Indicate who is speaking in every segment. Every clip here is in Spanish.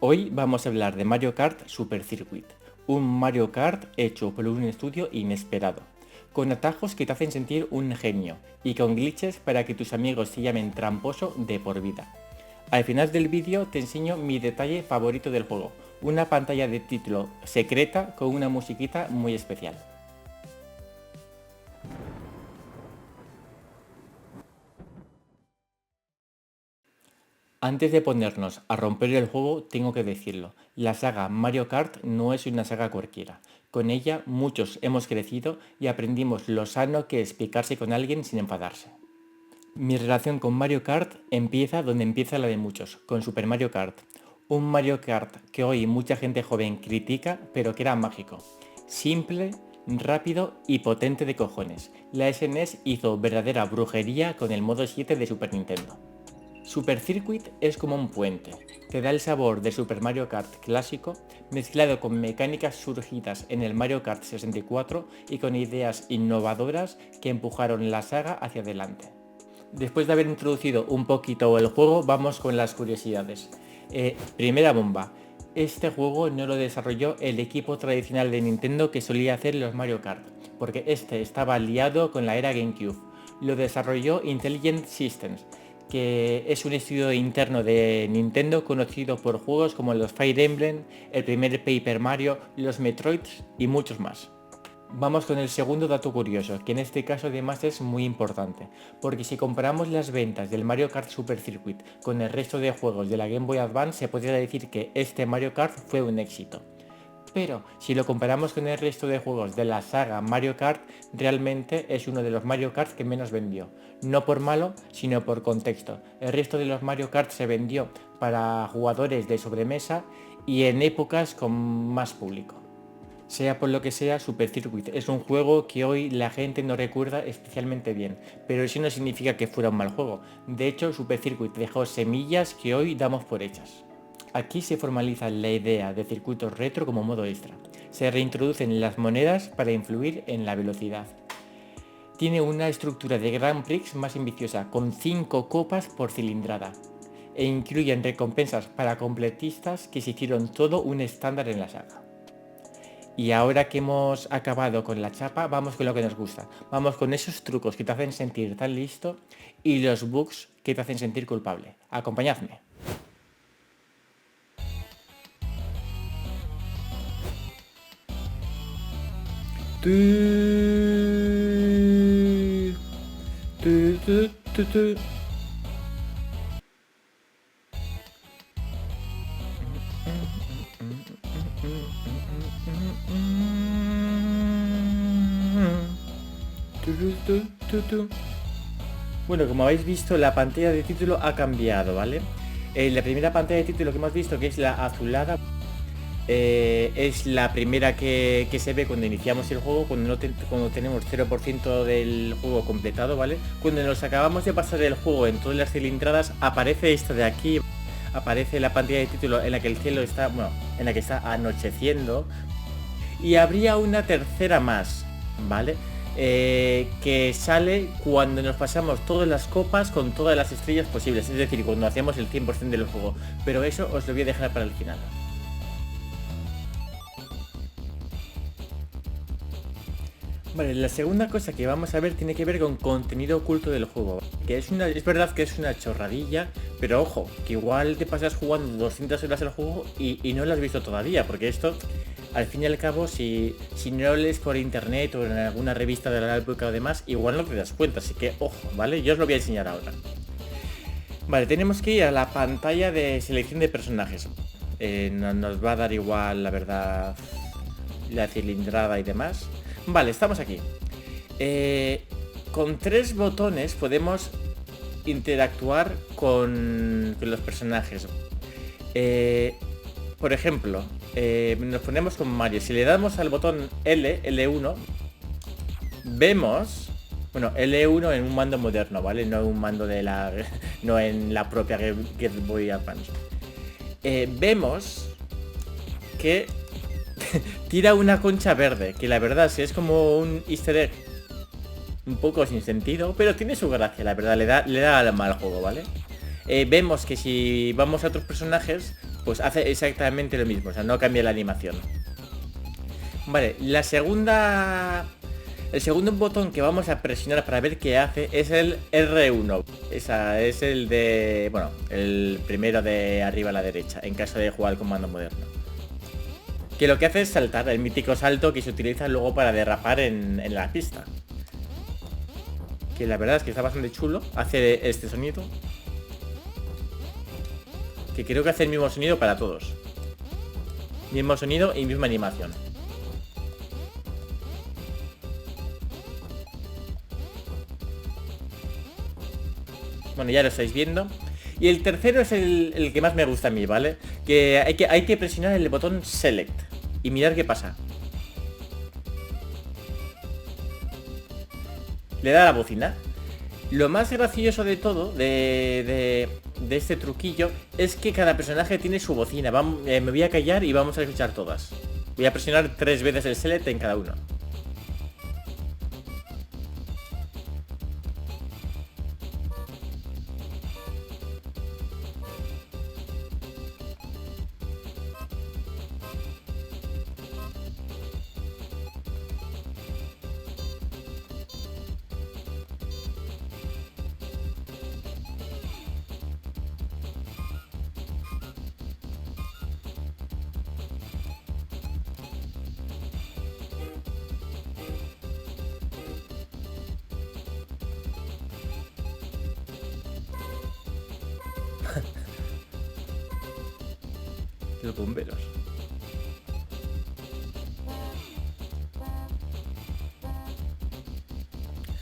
Speaker 1: Hoy vamos a hablar de Mario Kart Super Circuit, un Mario Kart hecho por un estudio inesperado, con atajos que te hacen sentir un genio y con glitches para que tus amigos te llamen tramposo de por vida. Al final del vídeo te enseño mi detalle favorito del juego, una pantalla de título secreta con una musiquita muy especial. Antes de ponernos a romper el juego, tengo que decirlo, la saga Mario Kart no es una saga cualquiera. Con ella muchos hemos crecido y aprendimos lo sano que es picarse con alguien sin enfadarse. Mi relación con Mario Kart empieza donde empieza la de muchos, con Super Mario Kart. Un Mario Kart que hoy mucha gente joven critica, pero que era mágico. Simple, rápido y potente de cojones. La SNES hizo verdadera brujería con el modo 7 de Super Nintendo. Super Circuit es como un puente, te da el sabor de Super Mario Kart clásico, mezclado con mecánicas surgidas en el Mario Kart 64 y con ideas innovadoras que empujaron la saga hacia adelante. Después de haber introducido un poquito el juego, vamos con las curiosidades. Primera bomba. Este juego no lo desarrolló el equipo tradicional de Nintendo que solía hacer los Mario Kart, porque este estaba liado con la era GameCube. Lo desarrolló Intelligent Systems, que es un estudio interno de Nintendo conocido por juegos como los Fire Emblem, el primer Paper Mario, los Metroids y muchos más. Vamos con el segundo dato curioso, que en este caso además es muy importante, porque si comparamos las ventas del Mario Kart Super Circuit con el resto de juegos de la Game Boy Advance, se podría decir que este Mario Kart fue un éxito. Pero si lo comparamos con el resto de juegos de la saga Mario Kart, realmente es uno de los Mario Kart que menos vendió. No por malo, sino por contexto. El resto de los Mario Kart se vendió para jugadores de sobremesa y en épocas con más público. Sea por lo que sea, Super Circuit es un juego que hoy la gente no recuerda especialmente bien, pero eso no significa que fuera un mal juego. De hecho, Super Circuit dejó semillas que hoy damos por hechas. Aquí se formaliza la idea de circuitos retro como modo extra. Se reintroducen las monedas para influir en la velocidad. Tiene una estructura de Grand Prix más ambiciosa, con 5 copas por cilindrada, e incluyen recompensas para completistas que se hicieron todo un estándar en la saga. Y ahora que hemos acabado con la chapa, vamos con lo que nos gusta. Vamos con esos trucos que te hacen sentir tan listo y los bugs que te hacen sentir culpable. Acompañadme. Bueno, como habéis visto, la pantalla de título ha cambiado, ¿vale? La primera pantalla de título que hemos visto, que es la azulada, es la primera que se ve cuando iniciamos el juego, cuando tenemos 0% del juego completado, ¿vale? Cuando nos acabamos de pasar el juego en todas las cilindradas, aparece esta de aquí, aparece la pantalla de título en la que el cielo está, bueno, en la que está anocheciendo, y habría una tercera más, ¿vale? Que sale cuando nos pasamos todas las copas con todas las estrellas posibles, es decir, cuando hacemos el 100% del juego, pero eso os lo voy a dejar para el final. Vale, la segunda cosa que vamos a ver tiene que ver con contenido oculto del juego, que es verdad que es una chorradilla, pero ojo, que igual te pasas jugando 200 horas el juego y no lo has visto todavía, porque esto, al fin y al cabo, si no lees por internet o en alguna revista de la época o demás, igual no te das cuenta, así que ojo, ¿vale? Yo os lo voy a enseñar ahora. Vale, tenemos que ir a la pantalla de selección de personajes. Nos va a dar igual, la verdad, la cilindrada y demás. Vale, estamos aquí. Con 3 botones podemos interactuar con los personajes. Por ejemplo, nos ponemos con Mario. Si le damos al botón L1, vemos... Bueno, L1 en un mando moderno, ¿vale? No en un mando de la... no en la propia Game Boy Advance. Vemos que tira una concha verde, que la verdad sí es como un easter egg un poco sin sentido, pero tiene su gracia, la verdad, le da alma al juego, ¿vale? Vemos que si vamos a otros personajes, pues hace exactamente lo mismo, o sea, no cambia la animación. Vale, el segundo botón que vamos a presionar para ver qué hace es el R1. Esa es el de, bueno, el primero de arriba a la derecha, en caso de jugar al comando moderno. Que lo que hace es saltar, el mítico salto que se utiliza luego para derrapar en la pista. Que la verdad es que está bastante chulo, hace este sonido. Que creo que hace el mismo sonido para todos. Mismo sonido y misma animación. Bueno, ya lo estáis viendo. Y el tercero es el que más me gusta a mí, ¿vale? Que hay que presionar el botón Select y mirar qué pasa. Le da la bocina. Lo más gracioso de todo, de este truquillo, es que cada personaje tiene su bocina. Me voy a callar y vamos a escuchar todas. Voy a presionar 3 veces el Select en cada uno. Los bomberos.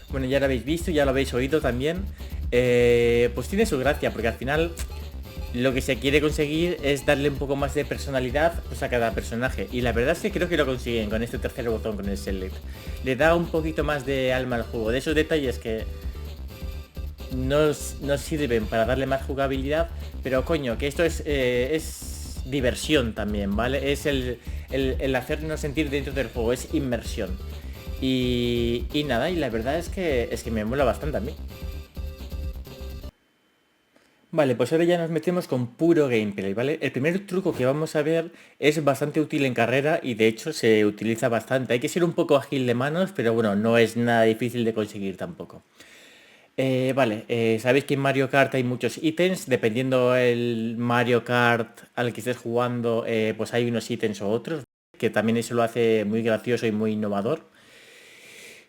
Speaker 1: Bueno, ya lo habéis visto, ya lo habéis oído también. Pues tiene su gracia, porque al final lo que se quiere conseguir es darle un poco más de personalidad, pues, a cada personaje. Y la verdad es que creo que lo consiguen con este tercer botón, con el Select. Le da un poquito más de alma al juego, de esos detalles que nos sirven para darle más jugabilidad. Pero coño, que esto es diversión también, ¿vale? Es el hacernos sentir dentro del juego, es inmersión. Y nada, y la verdad es que me mola bastante a mí. Vale, pues ahora ya nos metemos con puro gameplay, ¿vale? El primer truco que vamos a ver es bastante útil en carrera y de hecho se utiliza bastante. Hay que ser un poco ágil de manos, pero bueno, no es nada difícil de conseguir tampoco. Vale, sabéis que en Mario Kart hay muchos ítems, dependiendo el Mario Kart al que estés jugando, pues hay unos ítems o otros, que también eso lo hace muy gracioso y muy innovador.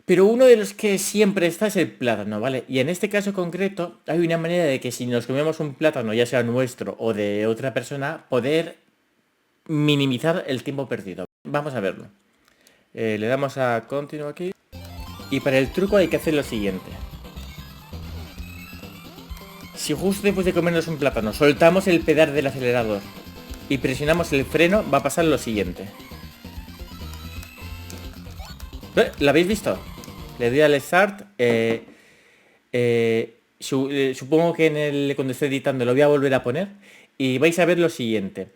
Speaker 1: Pero uno de los que siempre está es el plátano, ¿vale? Y en este caso concreto hay una manera de que si nos comemos un plátano, ya sea nuestro o de otra persona, poder minimizar el tiempo perdido. Vamos a verlo. Le damos a Continue aquí. Y para el truco hay que hacer lo siguiente. Si justo después de comernos un plátano soltamos el pedal del acelerador y presionamos el freno, va a pasar lo siguiente. ¿Lo habéis visto? Le doy al Start. Supongo que cuando esté editando lo voy a volver a poner. Y vais a ver lo siguiente.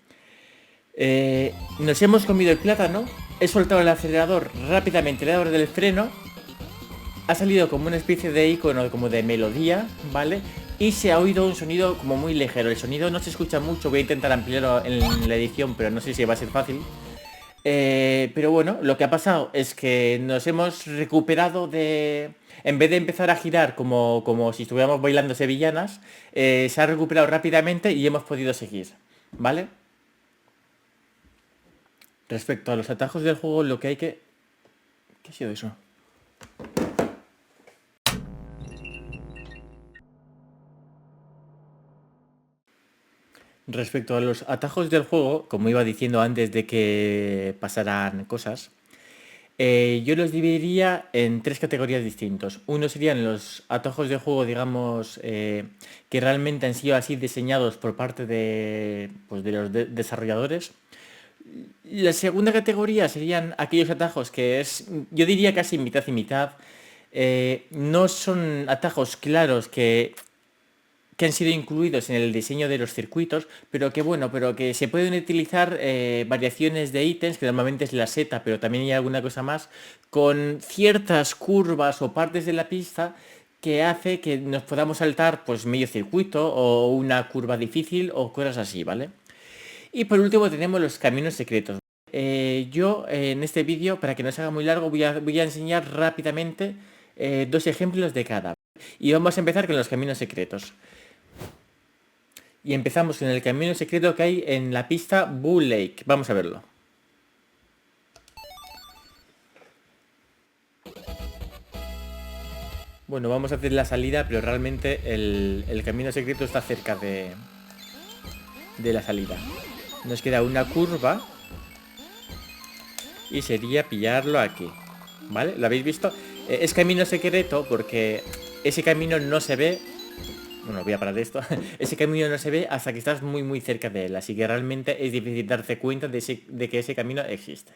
Speaker 1: Nos hemos comido el plátano. He soltado el acelerador rápidamente, le he dado del freno. Ha salido como una especie de icono, como de melodía, ¿vale? Y se ha oído un sonido como muy ligero. El sonido no se escucha mucho, voy a intentar ampliarlo en la edición, pero no sé si va a ser fácil. Pero bueno, lo que ha pasado es que nos hemos recuperado de... En vez de empezar a girar como si estuviéramos bailando sevillanas, se ha recuperado rápidamente y hemos podido seguir, ¿vale? Respecto a los atajos del juego, lo que hay que... ¿Qué ha sido eso? Respecto a los atajos del juego, como iba diciendo antes de que pasaran cosas, yo los dividiría en tres categorías distintos. Uno serían los atajos de juego, digamos, que realmente han sido así diseñados por parte de, pues, de los desarrolladores. La segunda categoría serían aquellos atajos que es, yo diría casi mitad y mitad. No son atajos claros que han sido incluidos en el diseño de los circuitos, pero que bueno, pero que se pueden utilizar variaciones de ítems, que normalmente es la seta, pero también hay alguna cosa más, con ciertas curvas o partes de la pista que hace que nos podamos saltar pues medio circuito o una curva difícil o cosas así, ¿vale? Y por último tenemos los caminos secretos. Yo en este vídeo, para que no se haga muy largo, voy a enseñar rápidamente dos ejemplos de cada. Y vamos a empezar con los caminos secretos. Y empezamos con el camino secreto que hay en la pista Bull Lake. Vamos a verlo. Bueno, vamos a hacer la salida, pero realmente el camino secreto está cerca de la salida. Nos queda una curva y sería pillarlo aquí. ¿Vale? ¿Lo habéis visto? Es camino secreto porque ese camino no se ve. Bueno, voy a parar esto. Ese camino no se ve hasta que estás muy muy cerca de él. Así que realmente es difícil darte cuenta de que ese camino existe.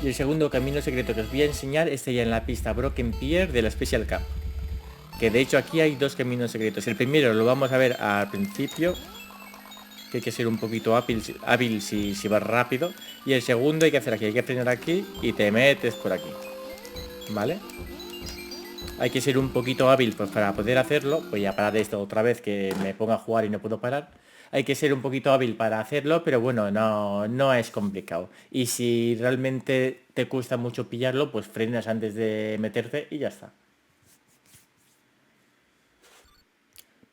Speaker 1: Y el segundo camino secreto que os voy a enseñar está ya en la pista Broken Pier de la Special Cup. Que de hecho aquí hay dos caminos secretos. El primero lo vamos a ver al principio, que hay que ser un poquito hábil si vas rápido. Y el segundo hay que hacer aquí, hay que frenar aquí y te metes por aquí. ¿Vale? Hay que ser un poquito hábil pues, para poder hacerlo. Voy a parar esto otra vez que me ponga a jugar y no puedo parar. Hay que ser un poquito hábil para hacerlo, pero bueno, no es complicado. Y si realmente te cuesta mucho pillarlo, pues frenas antes de meterte y ya está.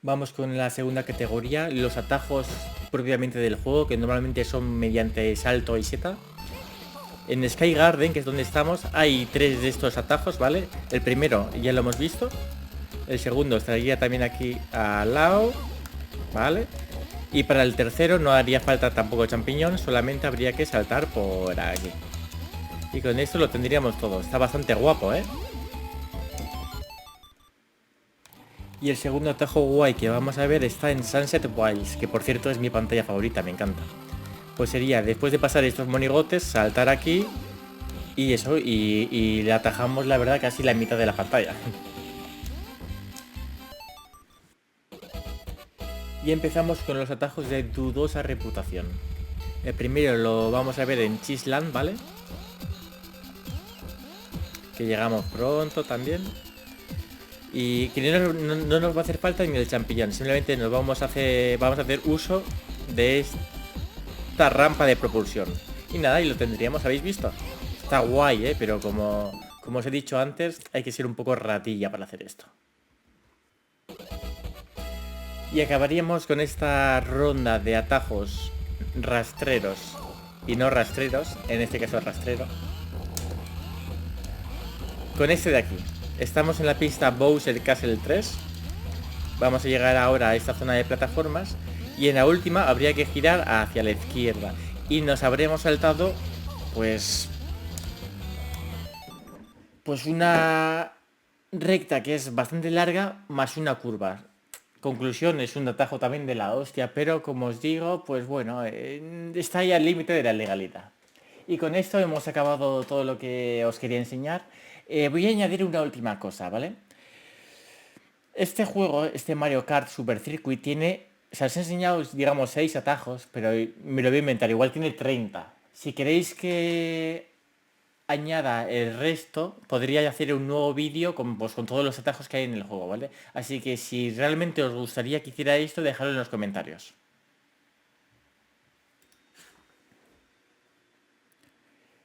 Speaker 1: Vamos con la segunda categoría, los atajos propiamente del juego, que normalmente son mediante salto y seta. En Sky Garden, que es donde estamos, hay tres de estos atajos, ¿vale? El primero ya lo hemos visto. El segundo estaría también aquí al lado, ¿vale? Y para el tercero no haría falta tampoco champiñón, solamente habría que saltar por aquí. Y con esto lo tendríamos todo. Está bastante guapo, ¿eh? Y el segundo atajo guay que vamos a ver está en Sunset Wilds, que por cierto es mi pantalla favorita, me encanta. Pues sería, después de pasar estos monigotes, saltar aquí y eso, y le atajamos la verdad casi la mitad de la pantalla. Y empezamos con los atajos de dudosa reputación. El primero lo vamos a ver en Cheeseland, ¿vale? Que llegamos pronto también. Y que no nos va a hacer falta ni el champiñón, simplemente vamos a hacer uso de esta rampa de propulsión. Y nada, y lo tendríamos, ¿habéis visto? Está guay, pero como os he dicho antes, hay que ser un poco ratilla para hacer esto. Y acabaríamos con esta ronda de atajos rastreros y no rastreros, en este caso rastrero, con este de aquí. Estamos en la pista Bowser Castle 3. Vamos a llegar ahora a esta zona de plataformas y en la última habría que girar hacia la izquierda y nos habremos saltado pues una recta que es bastante larga más una curva. Conclusión, es un atajo también de la hostia, pero como os digo, pues bueno, está ahí al límite de la legalidad. Y con esto hemos acabado todo lo que os quería enseñar. Voy a añadir una última cosa, ¿vale? Este juego, este Mario Kart Super Circuit tiene, o sea, os he enseñado, digamos, 6 atajos, pero me lo voy a inventar, igual tiene 30. Si queréis que añada el resto, podría hacer un nuevo vídeo pues, con todos los atajos que hay en el juego, ¿vale? Así que si realmente os gustaría que hiciera esto, dejadlo en los comentarios.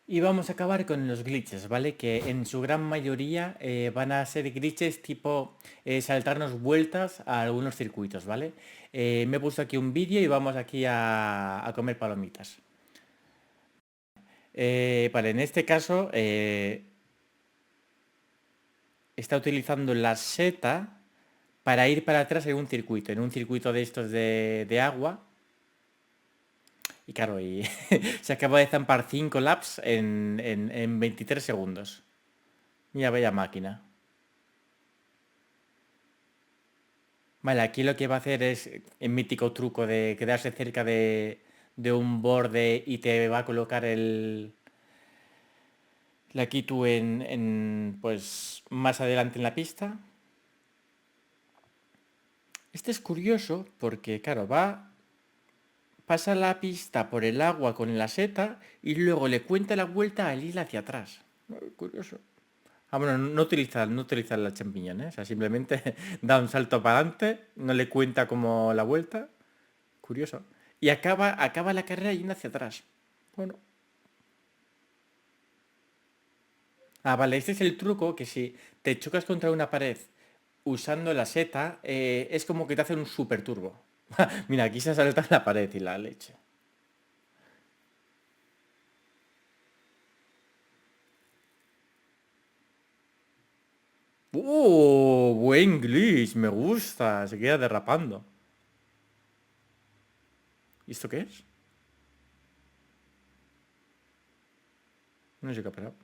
Speaker 1: Y vamos a acabar con los glitches, ¿vale? Que en su gran mayoría van a ser glitches tipo saltarnos vueltas a algunos circuitos, ¿vale? Me he puesto aquí un vídeo y vamos aquí a comer palomitas. Vale, en este caso está utilizando la seta para ir para atrás en un circuito de estos de agua. Y claro, se acaba de zampar 5 laps en 23 segundos. Mira, vaya máquina. Vale, aquí lo que va a hacer es el mítico truco de quedarse cerca de un borde y te va a colocar la Kitu pues más adelante en la pista. Este es curioso porque, claro, pasa la pista por el agua con la seta y luego le cuenta la vuelta al ir hacia atrás. Curioso. Ah, bueno, no utiliza la champiñón, ¿eh? O sea, simplemente da un salto para adelante, no le cuenta como la vuelta. Curioso. Y acaba la carrera yendo hacia atrás. Bueno. Ah, vale, este es el truco que si te chocas contra una pared usando la seta, es como que te hacen un super turbo. Mira, aquí se salta la pared y la leche. Buen glitch, me gusta. Se queda derrapando. ¿Y esto qué es? No sé qué ha pasado.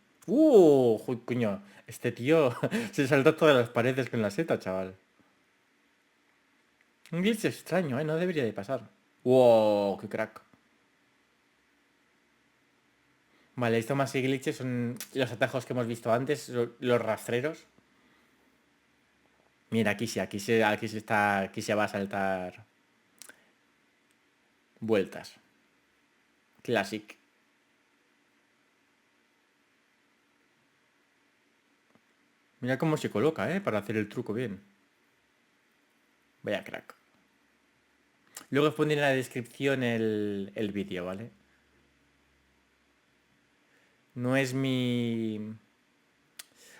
Speaker 1: Coño. Este tío se salta todas las paredes con la seta, chaval. Un glitch extraño, ¿eh? No debería de pasar. ¡Wow! ¡Qué crack! Vale, esto más que glitches son los atajos que hemos visto antes, los rastreros. Mira, aquí se va a saltar vueltas. Classic. Mira cómo se coloca, ¿eh? Para hacer el truco bien. Vaya crack. Luego os pondré en la descripción el vídeo, ¿vale? No es mi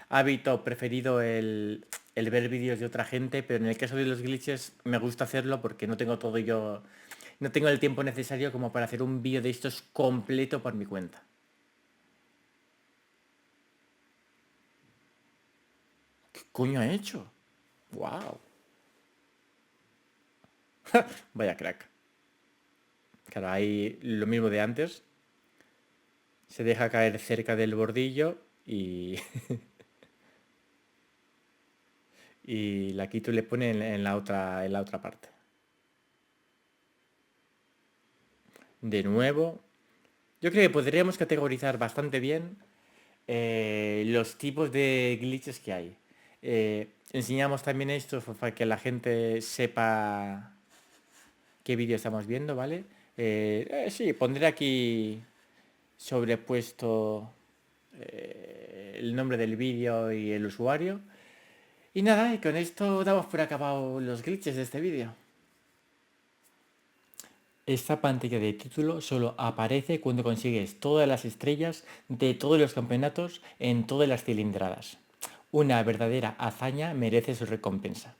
Speaker 1: hábito preferido el ver vídeos de otra gente, pero en el caso de los glitches me gusta hacerlo porque no tengo todo yo... No tengo el tiempo necesario como para hacer un vídeo de estos completo por mi cuenta. ¿Qué coño ha hecho? ¡Wow! Vaya crack. Claro, hay lo mismo de antes. Se deja caer cerca del bordillo y, y la quito y le pone en la otra parte. De nuevo, yo creo que podríamos categorizar bastante bien los tipos de glitches que hay. Enseñamos también esto para que la gente sepa qué vídeo estamos viendo, ¿vale? Sí, pondré aquí sobrepuesto el nombre del vídeo y el usuario. Y nada, y con esto damos por acabado los glitches de este vídeo. Esta pantalla de título solo aparece cuando consigues todas las estrellas de todos los campeonatos en todas las cilindradas. Una verdadera hazaña merece su recompensa.